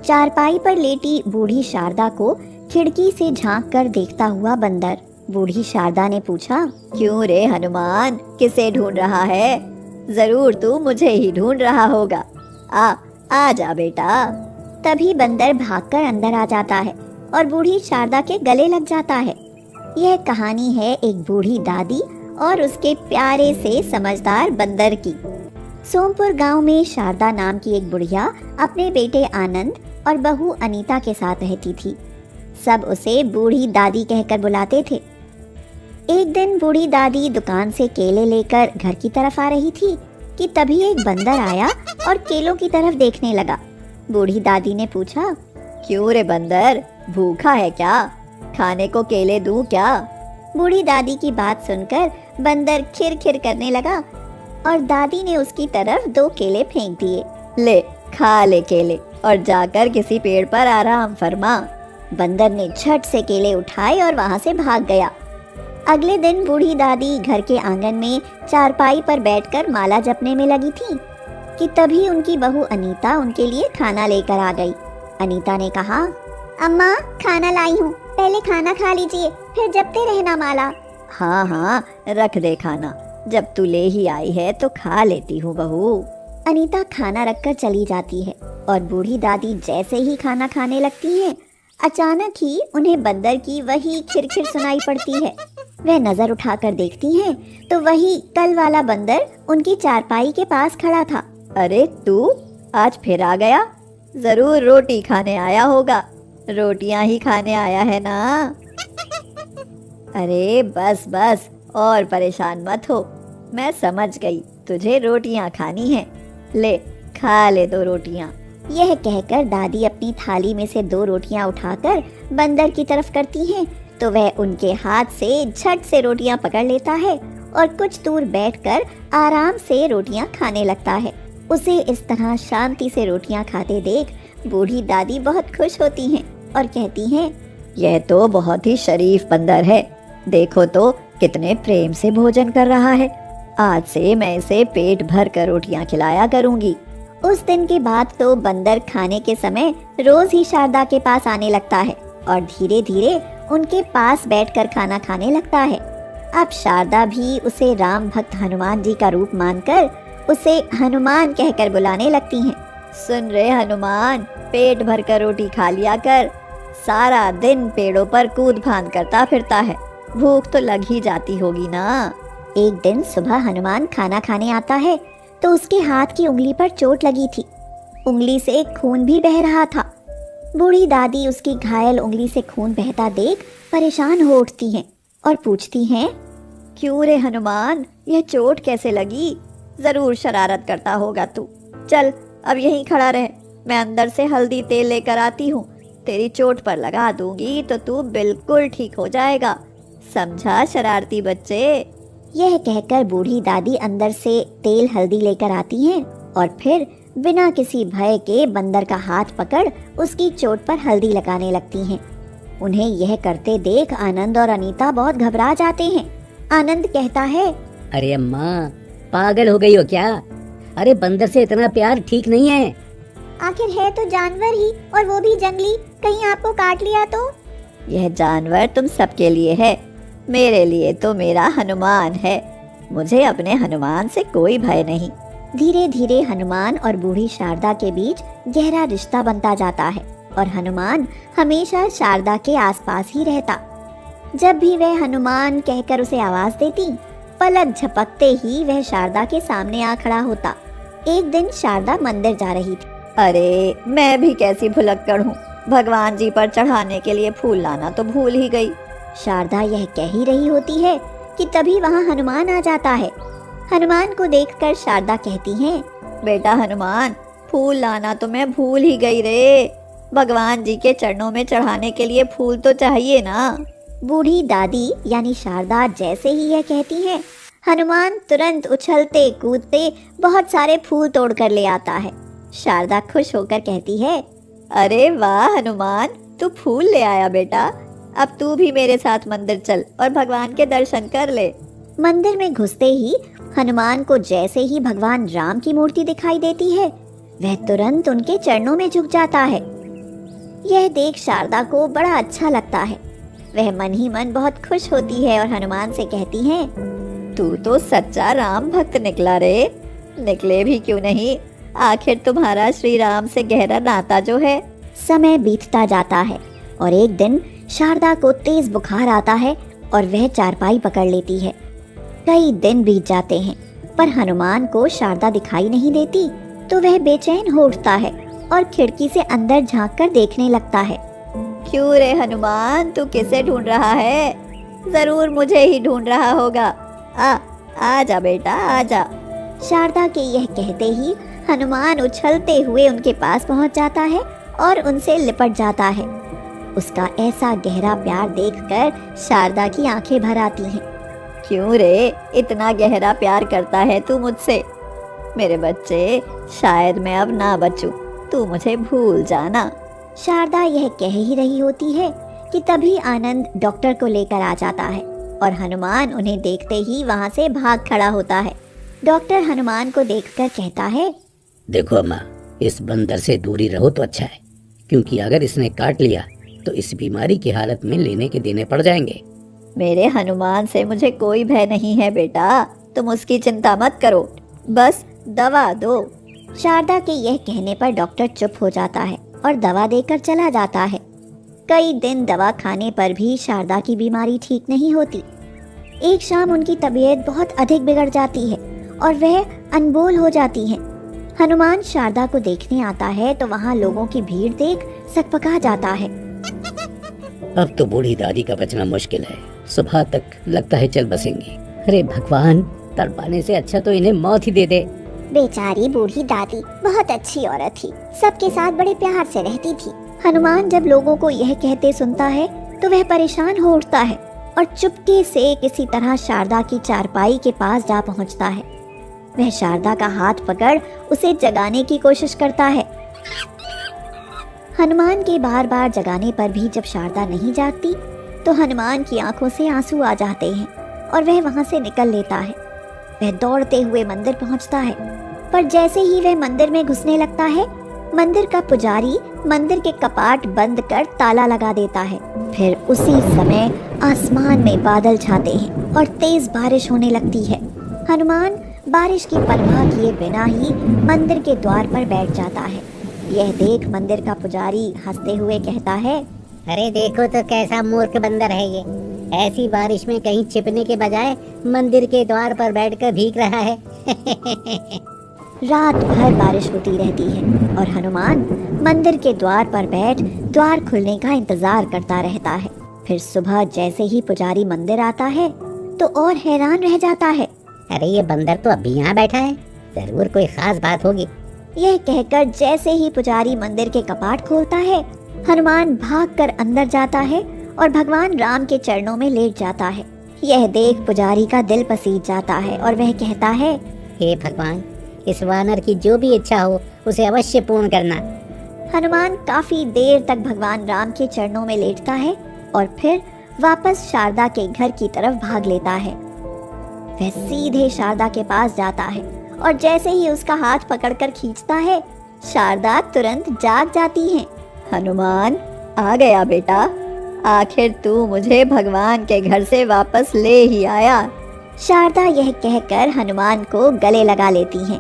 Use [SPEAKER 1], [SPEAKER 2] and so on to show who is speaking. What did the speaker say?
[SPEAKER 1] चारपाई पर लेटी बूढ़ी शारदा को खिड़की से झांक कर देखता हुआ बंदर। बूढ़ी शारदा ने पूछा,
[SPEAKER 2] क्यों रे हनुमान, किसे ढूंढ रहा है? जरूर तू मुझे ही ढूंढ रहा होगा। आ जा बेटा।
[SPEAKER 1] तभी बंदर भागकर अंदर आ जाता है और बूढ़ी शारदा के गले लग जाता है। यह कहानी है एक बूढ़ी दादी और उसके प्यारे से समझदार बंदर की। सोमपुर गांव में शारदा नाम की एक बुढ़िया अपने बेटे आनंद और बहू अनीता के साथ रहती थी। सब उसे बूढ़ी दादी कहकर बुलाते थे। एक दिन बूढ़ी दादी दुकान से केले लेकर घर की तरफ आ रही थी कि तभी एक बंदर आया और केलों की तरफ देखने लगा। बूढ़ी दादी ने पूछा,
[SPEAKER 2] क्यों रे बंदर, भूखा है क्या? खाने को केले दूं क्या?
[SPEAKER 1] बूढ़ी दादी की बात सुनकर बंदर खिर खिर करने लगा और दादी ने उसकी तरफ 2 केले फेंक दिए।
[SPEAKER 2] ले, खा ले केले और जाकर किसी पेड़ पर आराम फरमा।
[SPEAKER 1] बंदर ने झट से केले उठाए और वहां से भाग गया। अगले दिन बूढ़ी दादी घर के आंगन में चारपाई पर बैठकर माला जपने में लगी थी कि तभी उनकी बहू अनीता उनके लिए खाना लेकर आ गई। अनीता ने कहा, अम्मा खाना लाई हूँ, पहले खाना खा लीजिए, फिर जपते रहना माला।
[SPEAKER 2] हाँ, रख दे खाना, जब तू ले ही आई है तो खा लेती हूँ बहू।
[SPEAKER 1] अनीता खाना रखकर चली जाती है और बूढ़ी दादी जैसे ही खाना खाने लगती है, अचानक ही उन्हें बंदर की वही खिरखिर सुनाई पड़ती है। वह नजर उठाकर देखती हैं तो वही कल वाला बंदर उनकी चारपाई के पास खड़ा था।
[SPEAKER 2] अरे तू आज फिर आ गया? जरूर रोटी खाने आया होगा। रोटियां ही खाने आया है ना? अरे बस और परेशान मत हो, मैं समझ गई तुझे रोटियां खानी है। ले, खा ले 2 रोटियां।
[SPEAKER 1] यह कहकर दादी अपनी थाली में से 2 रोटियां उठाकर बंदर की तरफ करती हैं तो वह उनके हाथ से झट से रोटियां पकड़ लेता है और कुछ दूर बैठकर आराम से रोटियां खाने लगता है। उसे इस तरह शांति से रोटियां खाते देख बूढ़ी दादी बहुत खुश होती हैं और कहती हैं,
[SPEAKER 2] यह तो बहुत ही शरीफ बंदर है, देखो तो कितने प्रेम से भोजन कर रहा है। आज से मैं इसे पेट भर कर रोटियां खिलाया करूंगी।
[SPEAKER 1] उस दिन के बाद तो बंदर खाने के समय रोज ही शारदा के पास आने लगता है और धीरे धीरे उनके पास बैठकर खाना खाने लगता है। अब शारदा भी उसे राम भक्त हनुमान जी का रूप मानकर उसे हनुमान कहकर बुलाने लगती हैं।
[SPEAKER 2] सुन रे हनुमान, पेट भर कर रोटी खा लिया कर, सारा दिन पेड़ों पर कूद फांद करता फिरता है, भूख तो लग ही जाती होगी ना।
[SPEAKER 1] एक दिन सुबह हनुमान खाना खाने आता है तो उसके हाथ की उंगली पर चोट लगी थी। उंगली से खून भी बह रहा था। बूढ़ी दादी उसकी घायल उंगली से खून बहता देख परेशान हो उठती हैं और पूछती हैं,
[SPEAKER 2] क्यों रे हनुमान, यह चोट कैसे लगी? जरूर शरारत करता होगा तू। चल अब यहीं खड़ा रह, मैं अंदर से हल्दी तेल लेकर आती हूँ, तेरी चोट पर लगा दूंगी तो तू बिल्कुल ठीक हो जाएगा। समझा शरारती बच्चे?
[SPEAKER 1] यह कहकर बूढ़ी दादी अंदर से तेल हल्दी लेकर आती हैं और फिर बिना किसी भय के बंदर का हाथ पकड़ उसकी चोट पर हल्दी लगाने लगती हैं। उन्हें यह करते देख आनंद और अनीता बहुत घबरा जाते हैं। आनंद कहता है,
[SPEAKER 3] अरे अम्मा, पागल हो गई हो क्या? अरे बंदर से इतना प्यार ठीक नहीं है।
[SPEAKER 1] आखिर है तो जानवर ही और वो भी जंगली, कहीं आपको काट लिया तो?
[SPEAKER 2] यह जानवर तुम सबके लिए है, मेरे लिए तो मेरा हनुमान है। मुझे अपने हनुमान से कोई भय नहीं।
[SPEAKER 1] धीरे धीरे हनुमान और बूढ़ी शारदा के बीच गहरा रिश्ता बनता जाता है और हनुमान हमेशा शारदा के आसपास ही रहता। जब भी वह हनुमान कहकर उसे आवाज देती, पलक झपकते ही वह शारदा के सामने आ खड़ा होता। एक दिन शारदा मंदिर जा रही थी।
[SPEAKER 2] अरे मैं भी कैसी भुलक्कड़ हूँ, भगवान जी पर चढ़ाने के लिए फूल लाना तो भूल ही गई।
[SPEAKER 1] शारदा यह कह ही रही होती है कि तभी वहाँ हनुमान आ जाता है। हनुमान को देखकर शारदा कहती है,
[SPEAKER 2] बेटा हनुमान, फूल लाना तो मैं भूल ही गई रे। भगवान जी के चरणों में चढ़ाने के लिए फूल तो चाहिए ना।
[SPEAKER 1] बूढ़ी दादी यानी शारदा जैसे ही यह कहती है, हनुमान तुरंत उछलते कूदते बहुत सारे फूल तोड़ कर ले आता है। शारदा खुश होकर कहती है,
[SPEAKER 2] अरे वाह हनुमान, तू फूल ले आया बेटा। अब तू भी मेरे साथ मंदिर चल और भगवान के दर्शन कर ले।
[SPEAKER 1] मंदिर में घुसते ही हनुमान को जैसे ही भगवान राम की मूर्ति दिखाई देती है, वह तुरंत उनके चरणों में झुक जाता है यह देख शारदा को बड़ा अच्छा लगता है। वह मन ही मन बहुत खुश होती है और हनुमान से कहती है,
[SPEAKER 2] तू तो सच्चा राम भक्त निकला रे। निकले भी क्यों नहीं, आखिर तुम्हारा श्री राम से गहरा नाता जो है।
[SPEAKER 1] समय बीतता जाता है और एक दिन शारदा को तेज बुखार आता है और वह चारपाई पकड़ लेती है। कई दिन बीत जाते हैं पर हनुमान को शारदा दिखाई नहीं देती, तो वह बेचैन हो उठता है और खिड़की से अंदर झांक कर देखने लगता है।
[SPEAKER 2] क्यों रे हनुमान, तू किसे ढूंढ रहा है? जरूर मुझे ही ढूंढ रहा होगा। आजा बेटा आजा।
[SPEAKER 1] शारदा के यह कहते ही हनुमान उछलते हुए उनके पास पहुंच जाता है और उनसे लिपट जाता है। उसका ऐसा गहरा प्यार देखकर शारदा की आंखें भर आती हैं।
[SPEAKER 2] क्यों रे, इतना गहरा प्यार करता है तू मुझसे? मेरे बच्चे, शायद मैं अब ना बचूं, तू मुझे भूल जाना।
[SPEAKER 1] शारदा यह कह ही रही होती है कि तभी आनंद डॉक्टर को लेकर आ जाता है और हनुमान उन्हें देखते ही वहां से भाग खड़ा होता है। डॉक्टर हनुमान को देखकर कहता है,
[SPEAKER 3] देखो अम्मा, इस बंदर से दूरी रहो तो अच्छा है, क्योंकि अगर इसने काट लिया तो इस बीमारी की हालत में लेने के देने पड़ जाएंगे।
[SPEAKER 2] मेरे हनुमान से मुझे कोई भय नहीं है बेटा, तुम उसकी चिंता मत करो, बस दवा दो।
[SPEAKER 1] शारदा के यह कहने पर डॉक्टर चुप हो जाता है और दवा देकर चला जाता है। कई दिन दवा खाने पर भी शारदा की बीमारी ठीक नहीं होती। एक शाम उनकी तबीयत बहुत अधिक बिगड़ जाती है और वह अनबोल हो जाती हैं। हनुमान शारदा को देखने आता है तो वहाँ लोगों की भीड़ देख सकपका जाता है।
[SPEAKER 3] अब तो बूढ़ी दादी का बचना मुश्किल है, सुबह तक लगता है चल बसेंगी। अरे भगवान, तड़पाने से अच्छा तो इन्हें मौत ही दे दे।
[SPEAKER 1] बेचारी बूढ़ी दादी बहुत अच्छी औरत थी, सबके साथ बड़े प्यार से रहती थी। हनुमान जब लोगों को यह कहते सुनता है तो वह परेशान हो उठता है और चुपके से किसी तरह शारदा की चारपाई के पास जा पहुंचता है। वह शारदा का हाथ पकड़ उसे जगाने की कोशिश करता है। हनुमान के बार बार जगाने पर भी जब शारदा नहीं जागती तो हनुमान की आंखों से आंसू आ जाते हैं और वह वहां से निकल लेता है। वह दौड़ते हुए मंदिर पहुंचता है, पर जैसे ही वह मंदिर में घुसने लगता है, मंदिर का पुजारी मंदिर के कपाट बंद कर ताला लगा देता है। फिर उसी समय आसमान में बादल छाते हैं और तेज बारिश होने लगती है। हनुमान बारिश की परवाह किए बिना ही मंदिर के द्वार पर बैठ जाता है। यह देख मंदिर का पुजारी हंसते हुए कहता है,
[SPEAKER 4] अरे देखो तो कैसा मूर्ख बंदर है ये, ऐसी बारिश में कहीं छिपने के बजाय मंदिर के द्वार पर बैठकर भीग रहा है।
[SPEAKER 1] रात भर बारिश होती रहती है और हनुमान मंदिर के द्वार पर बैठ द्वार खुलने का इंतजार करता रहता है। फिर सुबह जैसे ही पुजारी मंदिर आता है तो और हैरान रह जाता है।
[SPEAKER 4] अरे ये बंदर तो अभी यहाँ बैठा है, जरूर कोई खास बात होगी।
[SPEAKER 1] यह कहकर जैसे ही पुजारी मंदिर के कपाट खोलता है, हनुमान भागकर अंदर जाता है और भगवान राम के चरणों में लेट जाता है। यह देख पुजारी का दिल पसीज जाता है और वह कहता है,
[SPEAKER 4] हे भगवान, इस वानर की जो भी इच्छा हो उसे अवश्य पूर्ण करना।
[SPEAKER 1] हनुमान काफी देर तक भगवान राम के चरणों में लेटता है और फिर वापस शारदा के घर की तरफ भाग लेता है। वह सीधे शारदा के पास जाता है और जैसे ही उसका हाथ पकड़कर खींचता है, शारदा तुरंत जाग जाती है।
[SPEAKER 2] हनुमान, आ गया बेटा, आखिर तू मुझे भगवान के घर से वापस ले ही आया।
[SPEAKER 1] शारदा यह कहकर हनुमान को गले लगा लेती हैं